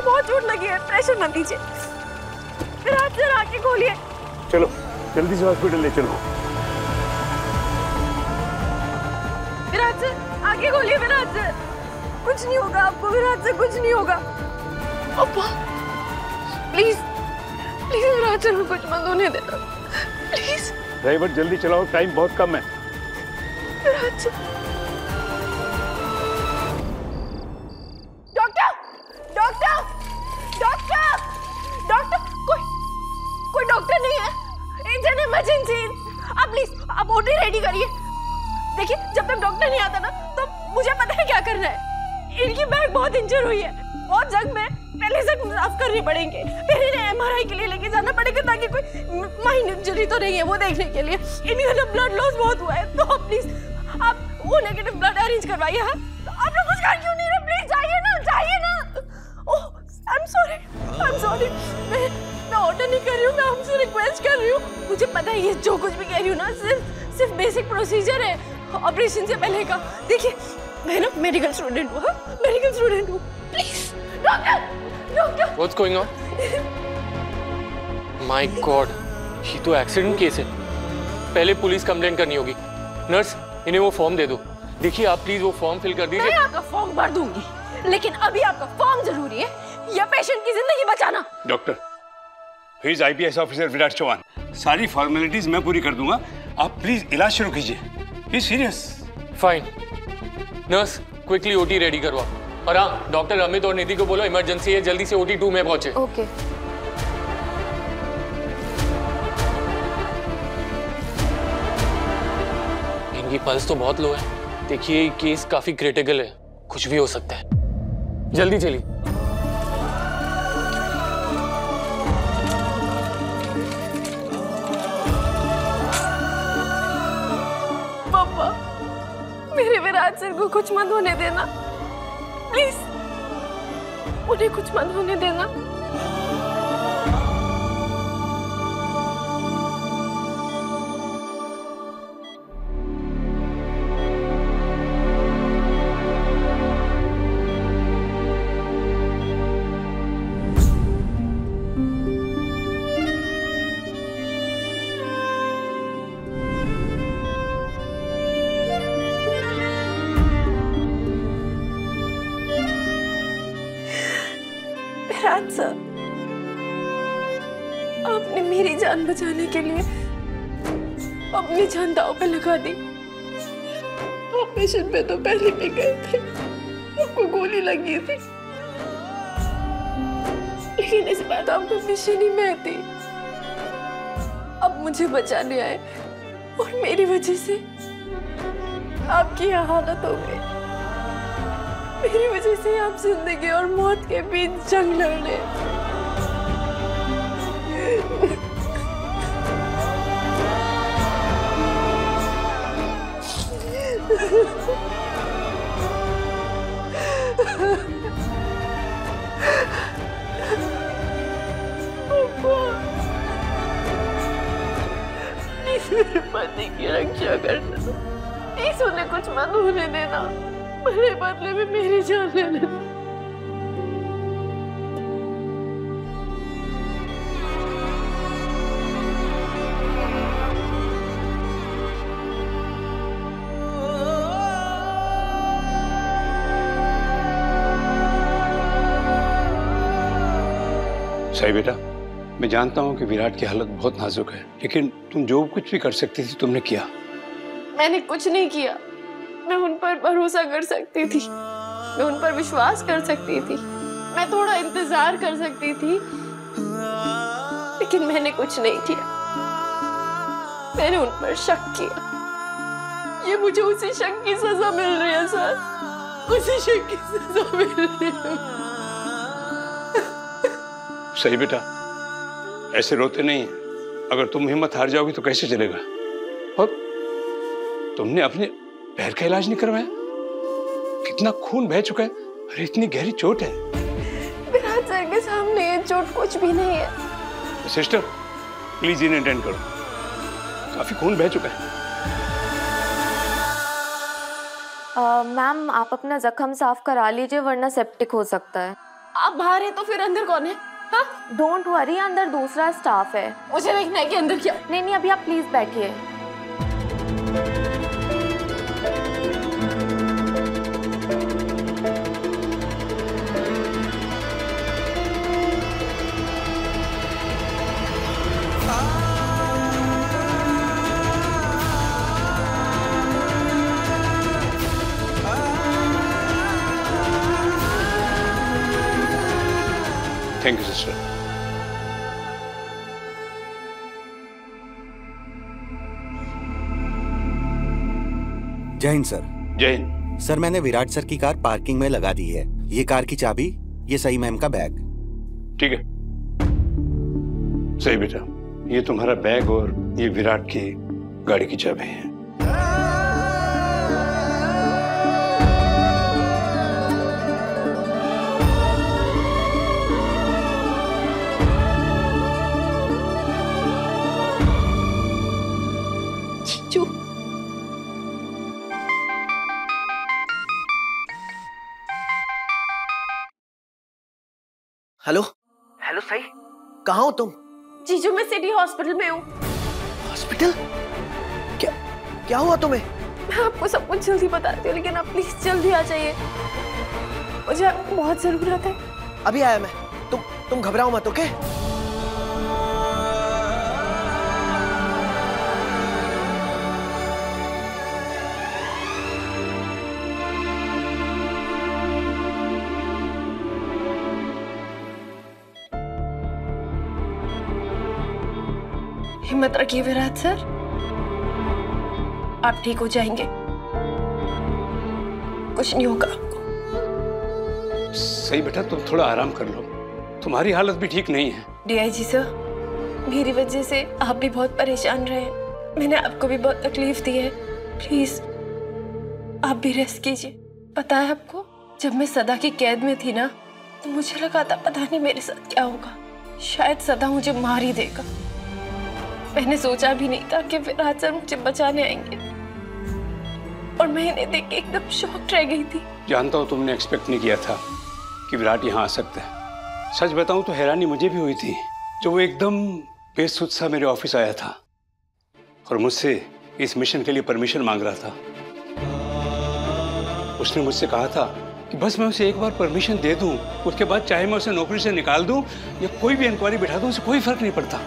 बहुत चोट लगी है, प्रेशर मत लीजिए। विराट सर आके खोलिए। चलो जल्दी से हॉस्पिटल ले चलो। विराट सर आगे खोलिए। विराट सर कुछ नहीं होगा आपको। विराट सर कुछ नहीं होगा। अब्बा प्लीज प्लीज विराट सर को कुछ मत होने देना प्लीज। ड्राइवर जल्दी चलाओ, टाइम बहुत कम है। Virat sir. Doctor doctor doctor doctor कोई डॉक्टर नहीं है। It's an emergency. आप प्लीज आप ओटी रेडी करिए। देखिए जब तक डॉक्टर नहीं आता ना तो मुझे पता है क्या करना है। इनकी बैक बहुत इंजर हुई है, बहुत जंग में, पहले से साफ करनी पड़ेंगे, फिर इन्हें एमआरआई के लिए लेके जाना पड़ेगा ताकि कोई माइनर इंजरी तो नहीं है वो देखने के लिए। इनका ना ब्लड लॉस बहुत हुआ है, तो प्लीज आप वो नेगेटिव ब्लड अरेंज करवाइए। हाँ आप लोग कुछ कर क्यों नहीं रहे? प्लीज जाइए ना। ओह आई एम सॉरी। मैं ऑर्डर नहीं कर रही हूँ, मैं आपसे रिक्वेस्ट कर रही हूँ। मुझे पता है ये जो कुछ भी कह रही हूँ ना सिर्फ बेसिक प्रोसीजर है ऑपरेशन से पहले का। देखिए मैं ना मेडिकल स्टूडेंट हूँ। Please doctor what's going on? My God, ये तो एक्सीडेंट केस है। पहले पुलिस कंप्लेंट करनी होगी। नर्स इन्हें वो फॉर्म दे दो। देखिए आप प्लीज वो फॉर्म फिल कर दीजिए। मैं आपका फॉर्म भर दूंगी, लेकिन अभी आपका फॉर्म जरूरी है या पेशेंट की जिंदगी बचाना। Doctor he is IPS officer Virat Chauhan. सारी फॉर्मेलिटीज मैं पूरी कर दूंगा, आप प्लीज इलाज शुरू कीजिए। He serious. Fine nurse quickly OT ready करवा। और हाँ डॉक्टर अमित और निधि को बोलो इमरजेंसी है, जल्दी से ओटी 2 में पहुंचे। ओके। इनकी पल्स तो बहुत लो है। देखिए ये केस काफी क्रिटिकल है, कुछ भी हो सकता है। जल्दी चलिए। पापा मेरे विराट सर को कुछ मत होने देना प्लीज, उन्हें कुछ मत होने देना। विराट सर आपने मेरी जान बचाने के लिए अपनी जान दांव पे लगा दी। ऑपरेशन पे तो पहले भी गए थे, आपको गोली लगी थी, लेकिन इस बार तो आपको मिशन ही मैं थी। अब मुझे बचाने आए और मेरी वजह से आपकी यह हालत हो गई। मेरी वजह से आप जिंदगी और मौत के बीच जंग लड़ रहे हैं। मेरे पति की रक्षा करना, प्लीज उन्हें कुछ मत होने देना, भले बदले में मेरी जान ले लेना। सही बेटा, मैं जानता हूँ कि विराट की हालत बहुत नाजुक है, लेकिन तुम जो कुछ भी कर सकती थी तुमने किया। मैंने कुछ नहीं किया। मैं उन पर भरोसा कर सकती थी, मैं उन पर विश्वास कर सकती थी, मैं थोड़ा इंतजार कर सकती थी, लेकिन मैंने कुछ नहीं किया। मैंने उन पर शक किया। ये मुझे उसी शक की सजा मिल रही है सर, उसी शक की सजा मिल रही है। सही बेटा, ऐसे रोते नहीं। अगर तुम हिम्मत हार जाओगी तो कैसे चलेगा? और तुमने अपने पैर का इलाज नहीं करवाया? कितना खून बह चुका है। अरे इतनी गहरी चोट है। विराट सर के सामने ये चोट कुछ भी नहीं है। सिस्टर प्लीज इन्हें अटेंड करो, काफी खून बह चुका है। मैम आप अपना जख्म साफ करा लीजिए वरना सेप्टिक हो सकता है। आप बाहर हैं तो फिर अंदर कौन है? हाँ? डोंट वरी, अंदर दूसरा स्टाफ है। मुझे देखना है कि अंदर क्या। नहीं नहीं, अभी आप प्लीज बैठिए। Thank you sister. जय हिंद सर। जय हिंद। सर मैंने विराट सर की कार पार्किंग में लगा दी है। ये कार की चाबी, ये सही मैम का बैग। ठीक है, सही बेटा, ये तुम्हारा बैग और ये विराट की गाड़ी की चाबी है। जीजू, हेलो हेलो सही, कहाँ हो तुम? जीजू मैं सिटी हॉस्पिटल में हूँ। हॉस्पिटल? क्या क्या हुआ तुम्हें? मैं आपको सब कुछ जल्दी बताती हूँ, लेकिन आप प्लीज जल्दी आ जाइए, मुझे आपको बहुत जरूरत है। अभी आया मैं। तुम घबराओ मत, ओके? हिम्मत रखिए विराट सर, आप ठीक हो जाएंगे, कुछ नहीं होगा आपको। सही बेटा, तुम थोड़ा आराम कर लो, तुम्हारी हालत भी ठीक नहीं है। डीआईजी सर, मेरी वजह से आप भी बहुत परेशान रहे, मैंने आपको भी बहुत तकलीफ दी है, प्लीज आप भी रेस्ट कीजिए। पता है आपको, जब मैं सदा की कैद में थी ना, तो मुझे लगा था पता नहीं मेरे साथ क्या होगा, शायद सदा मुझे मार ही देगा। मैंने सोचा भी नहीं था कि विराट सर मुझे बचाने आएंगे, और मैं इन्हें देख के एकदम शॉक्ड रह गई थी। जानता हूँ तुमने एक्सपेक्ट नहीं किया था कि विराट यहाँ आ सकता है। सच बताऊं तो हैरानी मुझे भी हुई थी जब वो एकदम बेसुध सा मेरे ऑफिस आया था और मुझसे इस मिशन के लिए परमिशन मांग रहा था। उसने मुझसे कहा था कि बस मैं उसे एक बार परमिशन दे दूं, उसके बाद चाहे मैं उसे नौकरी से निकाल दूं या कोई भी इंक्वायरी बिठा दूं, उसे कोई फर्क नहीं पड़ता।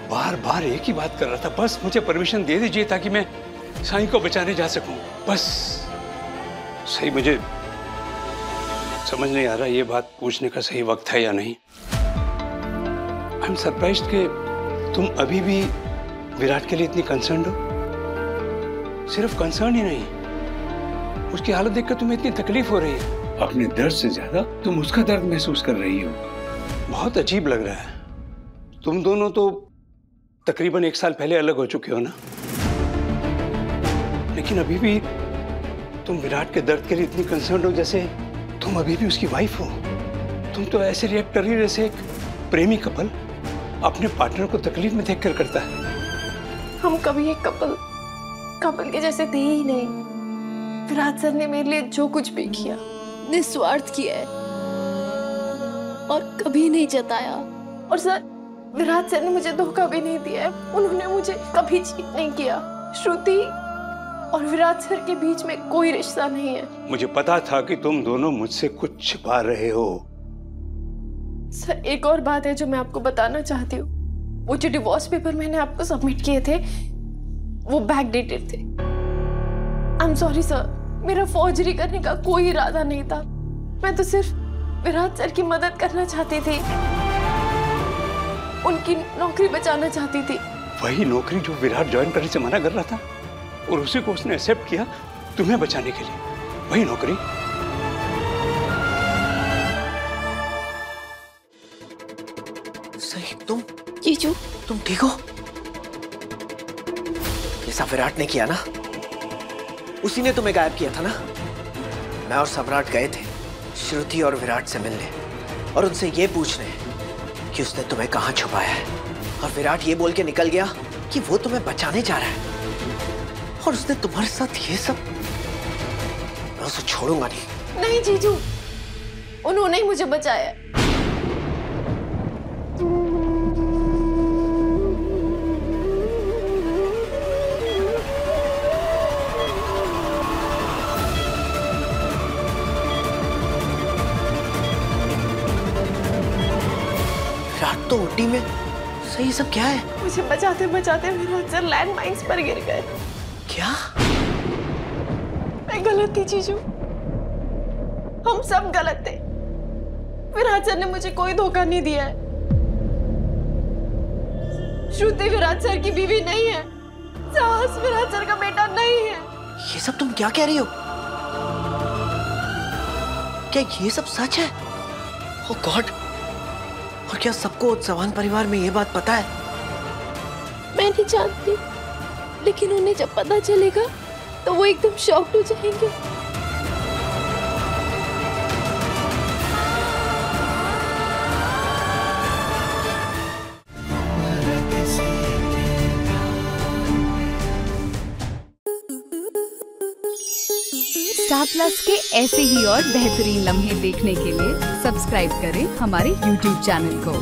बार बार एक ही बात कर रहा था, बस मुझे परमिशन दे दीजिए ताकि मैं साईं को बचाने जा सकूं, बस। सही, मुझे समझ नहीं आ रहा ये बात पूछने का सही वक्त है या नहीं। आई एम सरप्राइज्ड कि तुम अभी भी विराट के लिए इतनी कंसर्न्ड हो। सिर्फ कंसर्न ही नहीं, उसकी हालत देखकर तुम्हें इतनी तकलीफ हो रही है। अपने दर्द से ज्यादा तुम उसका दर्द महसूस कर रही हो। बहुत अजीब लग रहा है। तुम दोनों तो तकरीबन 1 साल पहले अलग हो चुके हो ना, लेकिन अभी भी तुम विराट के दर्द के लिए इतनी कंसर्न हो जैसे तुम अभी भी उसकी वाइफ हो। तुम तो ऐसे रिएक्ट कर रही हो जैसे एक प्रेमी कपल अपने पार्टनर को तकलीफ में देखकर करता है। हम कभी एक कपल के जैसे थे ही नहीं। विराट सर ने मेरे लिए जो कुछ भी किया निस्वार्थ किया है और कभी नहीं जताया। और सर, विराट सर ने मुझे धोखा भी नहीं दिया है, उन्होंने मुझे कभी चीट नहीं किया। श्रुति और विराट सर के बीच में कोई रिश्ता नहीं है। मुझे पता था कि तुम दोनों मुझसे कुछ छिपा रहे हो। सर, एक और बात है जो मैं आपको बताना चाहती हूँ। वो जो डिवोर्स पेपर मैंने आपको सबमिट किए थे, वो बैक डेटेड थे। आई एम सॉरी सर, मेरा फॉर्जरी करने का कोई इरादा नहीं था। मैं तो सिर्फ विराट सर की मदद करना चाहती थी, उनकी नौकरी बचाना चाहती थी। वही नौकरी जो विराट ज्वाइन करने से मना कर रहा था और उसी को उसने एक्सेप्ट किया तुम्हें बचाने के लिए। वही नौकरी। सही, तुम जीजू, तुम ठीक हो? ये सब विराट ने किया ना, उसी ने तुम्हें गायब किया था ना। मैं और सम्राट गए थे श्रुति और विराट से मिलने और उनसे ये पूछने कि उसने तुम्हें कहाँ छुपाया है, और विराट ये बोल के निकल गया कि वो तुम्हें बचाने जा रहा है, और उसने तुम्हारे साथ ये सब। मैं उसे छोड़ूंगा नहीं। नहीं जीजू, उन्होंने ही मुझे बचाया। रात तो ओटी में, सही सब क्या है? मुझे बचाते बचाते विराट सर लैंड माइंस पर गिर गए। क्या? मैं गलत थी जीजू, हम सब गलत थे। विराट सर ने मुझे कोई धोखा नहीं दिया है। श्रुति विराट सर की बीवी नहीं है, साहस विराट सर का बेटा नहीं है। ये सब तुम क्या कह रही हो? क्या ये सब सच है? ओह गॉड! और क्या सबको चौहान परिवार में ये बात पता है? मैं नहीं जानती, लेकिन उन्हें जब पता चलेगा तो वो एकदम शॉक्ड हो जाएंगे। स्टार प्लस के ऐसे ही और बेहतरीन लम्हे देखने के लिए सब्सक्राइब करें हमारे YouTube चैनल को।